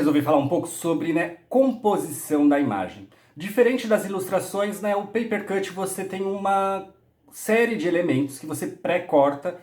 resolvi falar um pouco sobre, composição da imagem. Diferente das ilustrações, o Paper Cut você tem uma série de elementos que você pré-corta,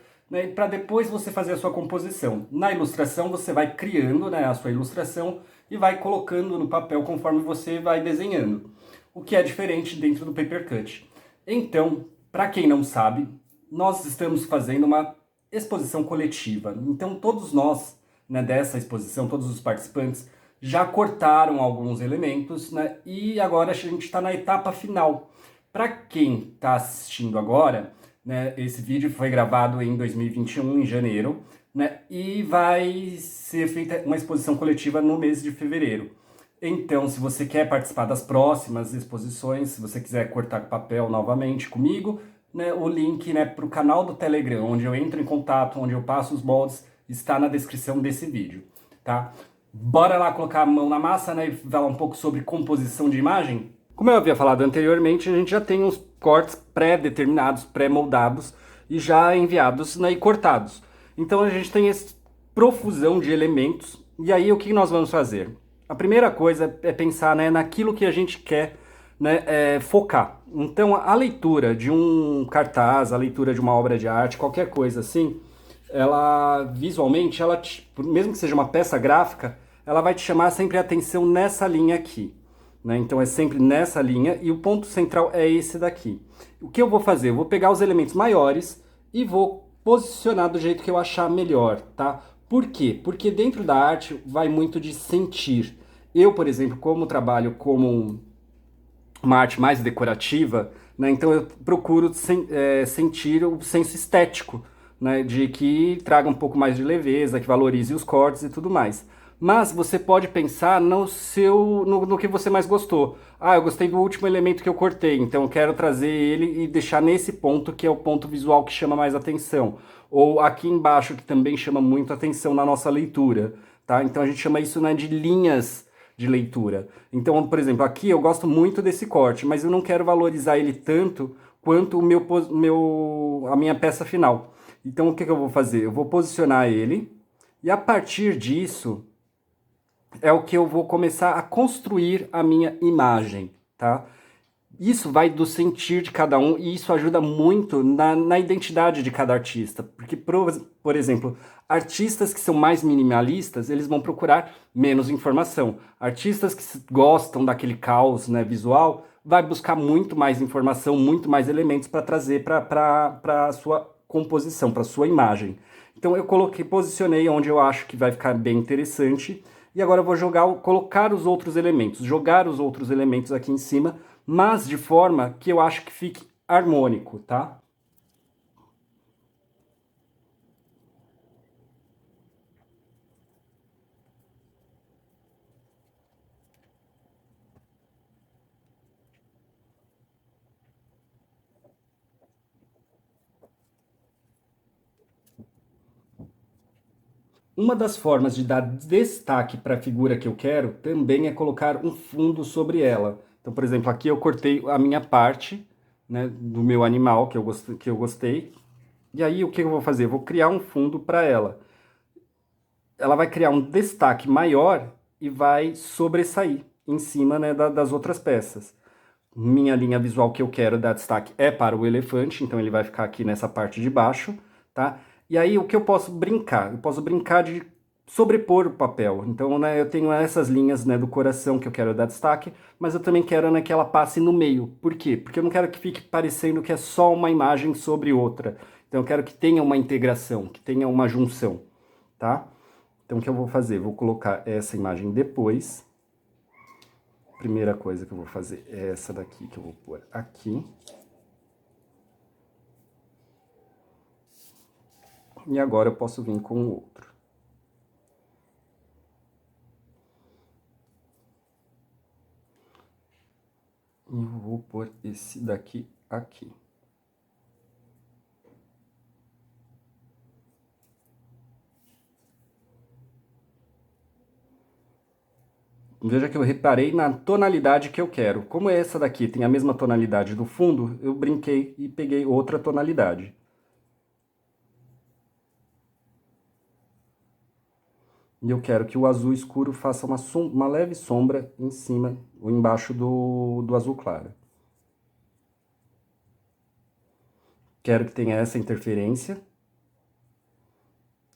para depois você fazer a sua composição. Na ilustração você vai criando, a sua ilustração e vai colocando no papel conforme você vai desenhando. O que é diferente dentro do Paper Cut. Então, para quem não sabe, nós estamos fazendo uma exposição coletiva. Então todos nós, dessa exposição, todos os participantes, já cortaram alguns elementos, e agora a gente está na etapa final. Para quem está assistindo agora, esse vídeo foi gravado em 2021, em janeiro, e vai ser feita uma exposição coletiva no mês de fevereiro. Então, se você quer participar das próximas exposições, se você quiser cortar papel novamente comigo, o link para o canal do Telegram, onde eu entro em contato, onde eu passo os moldes, está na descrição desse vídeo, tá? Bora lá colocar a mão na massa, e falar um pouco sobre composição de imagem? Como eu havia falado anteriormente, a gente já tem uns cortes pré-determinados, pré-moldados e já enviados, e cortados. Então a gente tem essa profusão de elementos, e aí o que nós vamos fazer? A primeira coisa é pensar, naquilo que a gente quer, focar. Então a leitura de um cartaz, a leitura de uma obra de arte, qualquer coisa assim, ela visualmente, mesmo que seja uma peça gráfica, ela vai te chamar sempre a atenção nessa linha aqui. Então é sempre nessa linha e o ponto central é esse daqui. O que eu vou fazer? Eu vou pegar os elementos maiores e vou posicionar do jeito que eu achar melhor, tá? Por quê? Porque dentro da arte vai muito de sentir. Eu, por exemplo, como trabalho como uma arte mais decorativa, então eu procuro sentir o senso estético, de que traga um pouco mais de leveza, que valorize os cortes e tudo mais. Mas você pode pensar no que você mais gostou. Ah, eu gostei do último elemento que eu cortei, então eu quero trazer ele e deixar nesse ponto que é o ponto visual que chama mais atenção. Ou aqui embaixo, que também chama muito atenção na nossa leitura, tá? Então a gente chama isso, de linhas de leitura. Então, por exemplo, aqui eu gosto muito desse corte, mas eu não quero valorizar ele tanto quanto a minha peça final. Então o que eu vou fazer? Eu vou posicionar ele e a partir disso é o que eu vou começar a construir a minha imagem, tá? Isso vai do sentir de cada um e isso ajuda muito na identidade de cada artista. Porque, por exemplo, artistas que são mais minimalistas, eles vão procurar menos informação. Artistas que gostam daquele caos, visual, vai buscar muito mais informação, muito mais elementos para trazer para a sua composição, para a sua imagem. Então eu posicionei onde eu acho que vai ficar bem interessante. E agora eu vou colocar os outros elementos, jogar os outros elementos aqui em cima, mas de forma que eu acho que fique harmônico, tá? Uma das formas de dar destaque para a figura que eu quero também é colocar um fundo sobre ela. Então, por exemplo, aqui eu cortei a minha parte, do meu animal que eu gostei. E aí o que eu vou fazer? Eu vou criar um fundo para ela. Ela vai criar um destaque maior e vai sobressair em cima, das outras peças. Minha linha visual que eu quero dar destaque é para o elefante, então ele vai ficar aqui nessa parte de baixo, tá? E aí o que eu posso brincar? Eu posso brincar de sobrepor o papel. Então, eu tenho essas linhas, do coração que eu quero dar destaque, mas eu também quero, que ela passe no meio. Por quê? Porque eu não quero que fique parecendo que é só uma imagem sobre outra. Então eu quero que tenha uma integração, que tenha uma junção, tá? Então o que eu vou fazer? Vou colocar essa imagem depois. Primeira coisa que eu vou fazer é essa daqui que eu vou pôr aqui. E agora eu posso vir com o outro. E eu vou pôr esse daqui aqui. Veja que eu reparei na tonalidade que eu quero. Como essa daqui tem a mesma tonalidade do fundo, eu brinquei e peguei outra tonalidade. E eu quero que o azul escuro faça uma leve sombra em cima ou embaixo do azul claro. Quero que tenha essa interferência.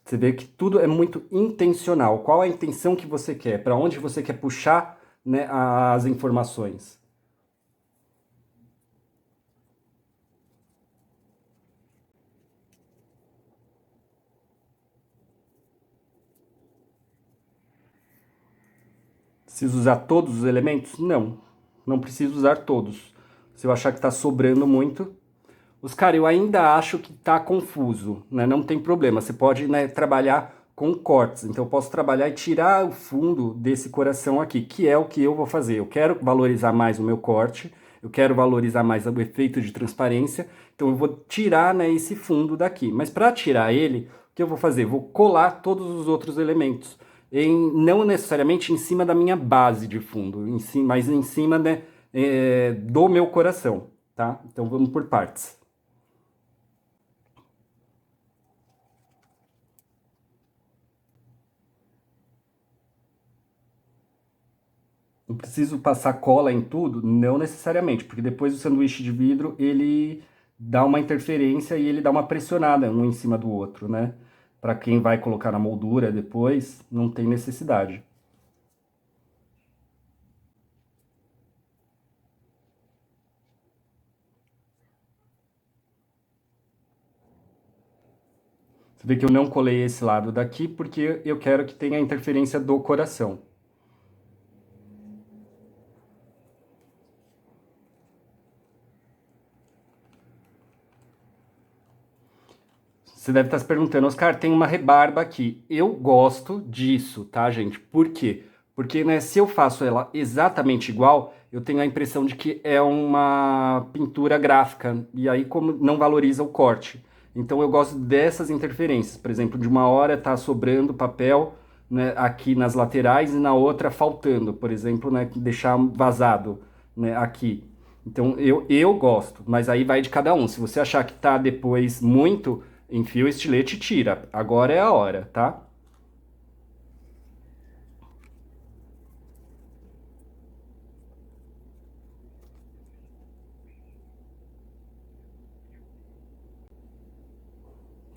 Você vê que tudo é muito intencional. Qual a intenção que você quer? Para onde você quer puxar, né, as informações? Preciso usar todos os elementos? Não, não preciso usar todos. Se eu achar que está sobrando muito, cara, eu ainda acho que está confuso, né? Não tem problema. Você pode, né, trabalhar com cortes. Então eu posso trabalhar e tirar o fundo desse coração aqui, que é o que eu vou fazer. Eu quero valorizar mais o meu corte, eu quero valorizar mais o efeito de transparência. Então eu vou tirar, né, esse fundo daqui. Mas para tirar ele, o que eu vou fazer? Vou colar todos os outros elementos. Não necessariamente em cima da minha base de fundo, mas em cima, né, do meu coração, tá? Então vamos por partes. Eu preciso passar cola em tudo? Não necessariamente, porque depois o sanduíche de vidro ele dá uma interferência e ele dá uma pressionada um em cima do outro, né? Para quem vai colocar na moldura depois, não tem necessidade. Você vê que eu não colei esse lado daqui porque eu quero que tenha a interferência do coração. Você deve estar se perguntando, Oscar, tem uma rebarba aqui. Eu gosto disso, tá, gente? Por quê? Porque, né, se eu faço ela exatamente igual, eu tenho a impressão de que é uma pintura gráfica. E aí, como não valoriza o corte. Então, eu gosto dessas interferências. Por exemplo, de uma hora tá sobrando papel, né, aqui nas laterais e na outra faltando. Por exemplo, né, deixar vazado, né, aqui. Então, eu gosto, mas aí vai de cada um. Se você achar que tá depois muito, enfia o estilete e tira. Agora é a hora, tá?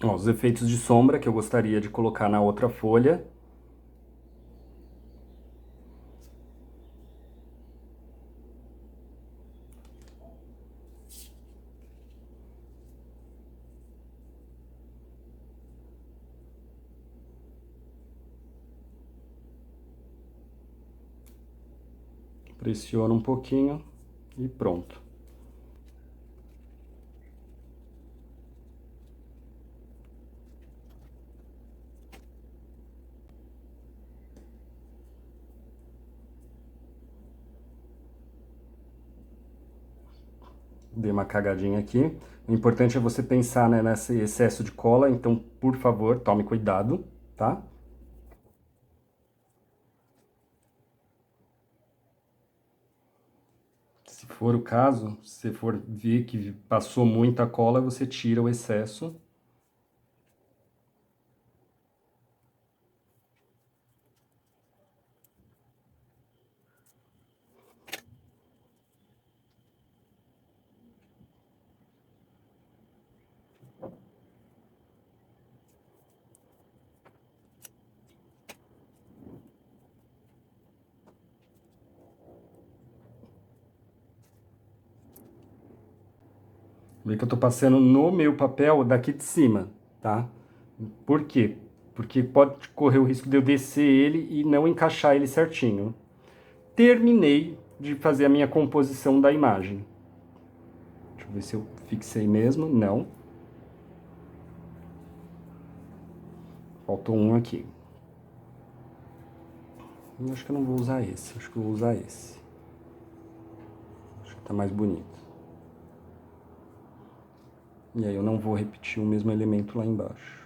Ó, os efeitos de sombra que eu gostaria de colocar na outra folha. Pressiono um pouquinho e pronto. Dei uma cagadinha aqui. O importante é você pensar, né, nesse excesso de cola, então, por favor, tome cuidado, tá? Se for o caso, se for ver que passou muita cola, você tira o excesso. Vê que eu tô passando no meu papel daqui de cima, tá? Por quê? Porque pode correr o risco de eu descer ele e não encaixar ele certinho. Terminei de fazer a minha composição da imagem. Deixa eu ver se eu fixei mesmo. Não. Faltou um aqui. Eu acho que eu não vou usar esse. Acho que eu vou usar esse. Acho que tá mais bonito. E aí eu não vou repetir o mesmo elemento lá embaixo.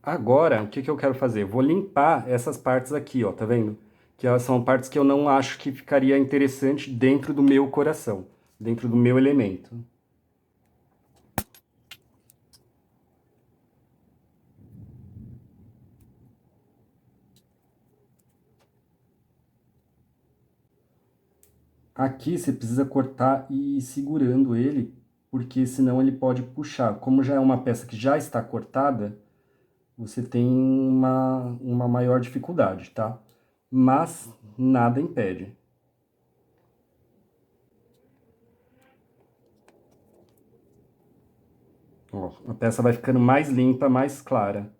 Agora, o que que eu quero fazer? Eu vou limpar essas partes aqui, ó, tá vendo? Que elas são partes que eu não acho que ficaria interessante dentro do meu coração, dentro do meu elemento. Aqui você precisa cortar e ir segurando ele, porque senão ele pode puxar. Como já é uma peça que já está cortada, você tem uma maior dificuldade, tá? Mas nada impede. Ó, a peça vai ficando mais limpa, mais clara.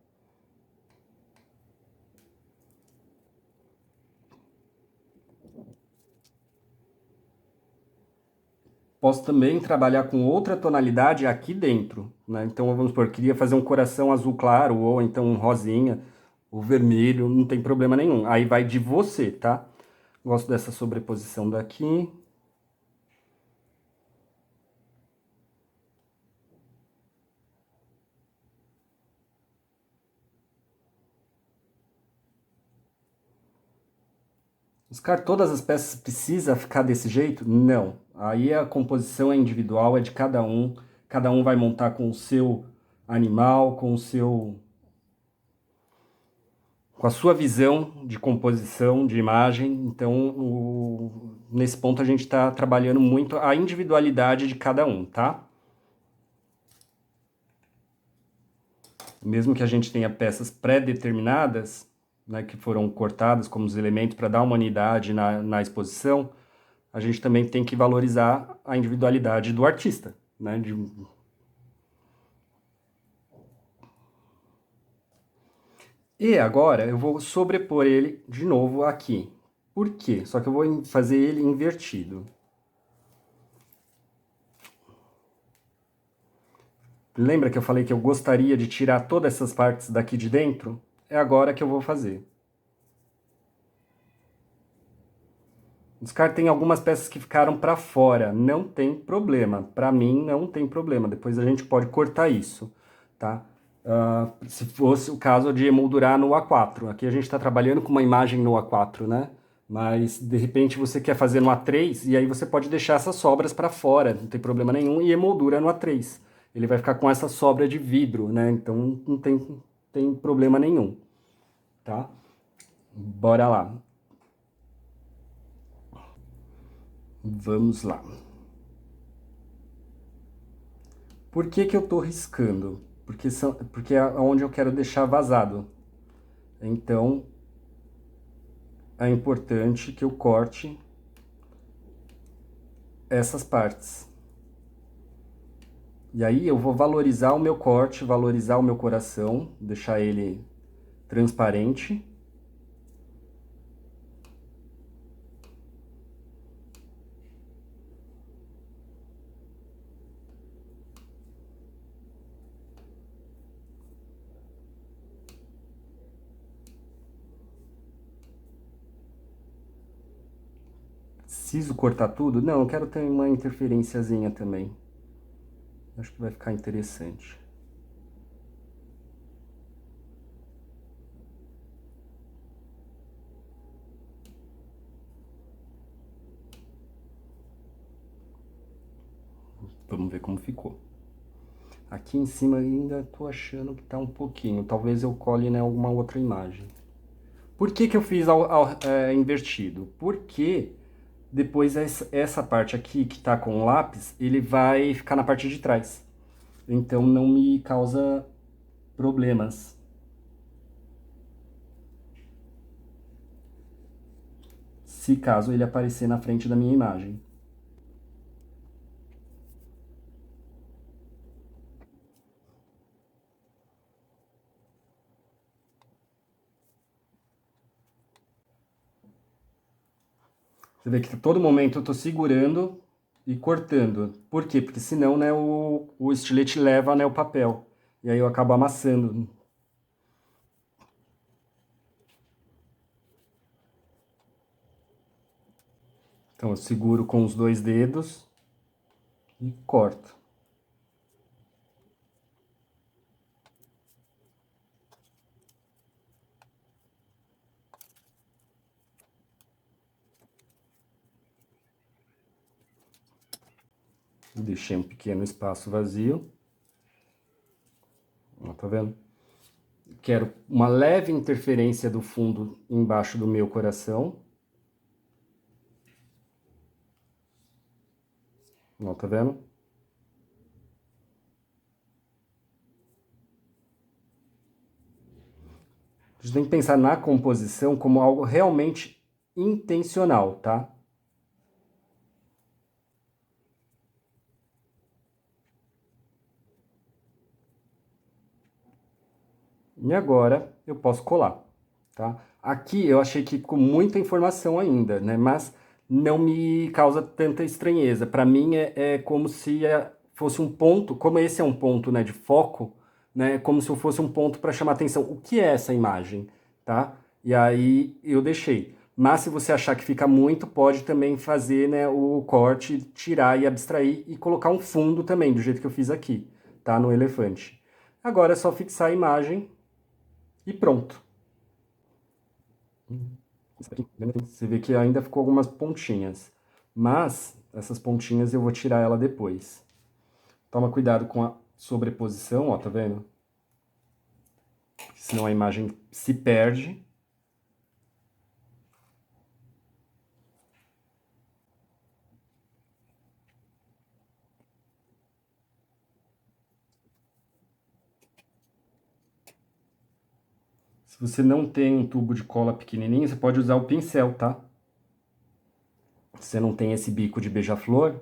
Posso também trabalhar com outra tonalidade aqui dentro, né? Então, vamos supor, queria fazer um coração azul claro, ou então um rosinha, ou vermelho, não tem problema nenhum. Aí vai de você, tá? Gosto dessa sobreposição daqui. Oscar, todas as peças precisa ficar desse jeito? Não. Aí a composição é individual, é de cada um. Cada um vai montar com o seu animal, com a sua visão de composição, de imagem. Então, nesse ponto a gente está trabalhando muito a individualidade de cada um, tá? Mesmo que a gente tenha peças pré-determinadas, né, que foram cortadas como os elementos para dar uma unidade na exposição, a gente também tem que valorizar a individualidade do artista, né? E agora eu vou sobrepor ele de novo aqui. Por quê? Só que eu vou fazer ele invertido. Lembra que eu falei que eu gostaria de tirar todas essas partes daqui de dentro? É agora que eu vou fazer. Os caras têm algumas peças que ficaram para fora, não tem problema. Para mim não tem problema. Depois a gente pode cortar isso, tá? Se fosse o caso de emoldurar no A4. Aqui a gente está trabalhando com uma imagem no A4, né? Mas de repente você quer fazer no A3 e aí você pode deixar essas sobras para fora, não tem problema nenhum, e emoldura no A3. Ele vai ficar com essa sobra de vidro, né? Então não tem problema nenhum, tá? Bora lá. Vamos lá. Por que que eu tô riscando? Porque é onde eu quero deixar vazado. Então, é importante que eu corte essas partes. E aí eu vou valorizar o meu corte, valorizar o meu coração, deixar ele transparente. Preciso cortar tudo? Não, eu quero ter uma interferenciazinha também. Acho que vai ficar interessante. Vamos ver como ficou. Aqui em cima ainda tô achando que tá um pouquinho. Talvez eu colhe, né, alguma outra imagem. Por que que eu fiz invertido? Porque depois essa parte aqui que tá com o lápis, ele vai ficar na parte de trás. Então não me causa problemas. Se caso ele aparecer na frente da minha imagem. Você vê que a todo momento eu tô segurando e cortando. Por quê? Porque senão, né, o estilete leva, né, o papel. E aí eu acabo amassando. Então eu seguro com os dois dedos e corto. Deixei um pequeno espaço vazio. Ó, tá vendo? Quero uma leve interferência do fundo embaixo do meu coração. Ó, tá vendo? A gente tem que pensar na composição como algo realmente intencional, tá? E agora eu posso colar, tá? Aqui eu achei que ficou muita informação ainda, né? Mas não me causa tanta estranheza. Para mim é como se fosse um ponto, como esse é um ponto, né, de foco, né? Como se eu fosse um ponto para chamar atenção. O que é essa imagem, tá? E aí eu deixei. Mas se você achar que fica muito, pode também fazer, né, o corte, tirar e abstrair e colocar um fundo também, do jeito que eu fiz aqui, tá? No elefante. Agora é só fixar a imagem e pronto. Você vê que ainda ficou algumas pontinhas, mas essas pontinhas eu vou tirar ela depois. Toma cuidado com a sobreposição, ó, tá vendo? Senão a imagem se perde. Se você não tem um tubo de cola pequenininho, você pode usar o pincel, tá? Se você não tem esse bico de beija-flor,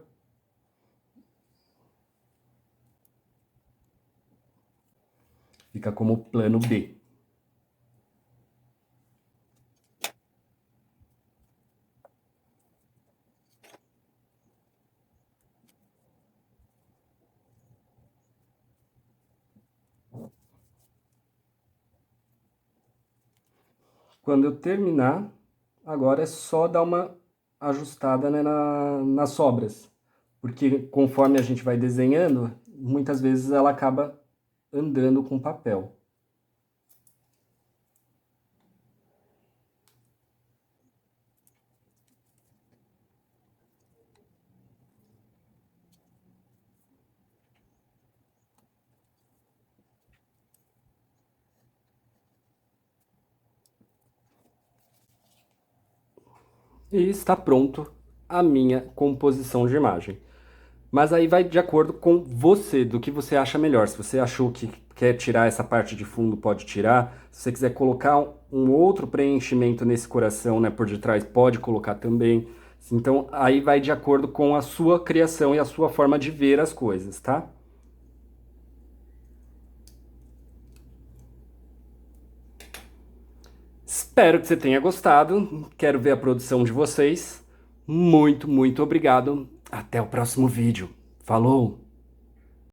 fica como plano B. Quando eu terminar, agora é só dar uma ajustada, né, nas sobras. Porque conforme a gente vai desenhando, muitas vezes ela acaba andando com papel. E está pronto a minha composição de imagem. Mas aí vai de acordo com você, do que você acha melhor. Se você achou que quer tirar essa parte de fundo, pode tirar. Se você quiser colocar um outro preenchimento nesse coração, né, por detrás, pode colocar também. Então aí vai de acordo com a sua criação e a sua forma de ver as coisas, tá? Espero que você tenha gostado. Quero ver a produção de vocês. Muito, muito obrigado. Até o próximo vídeo. Falou!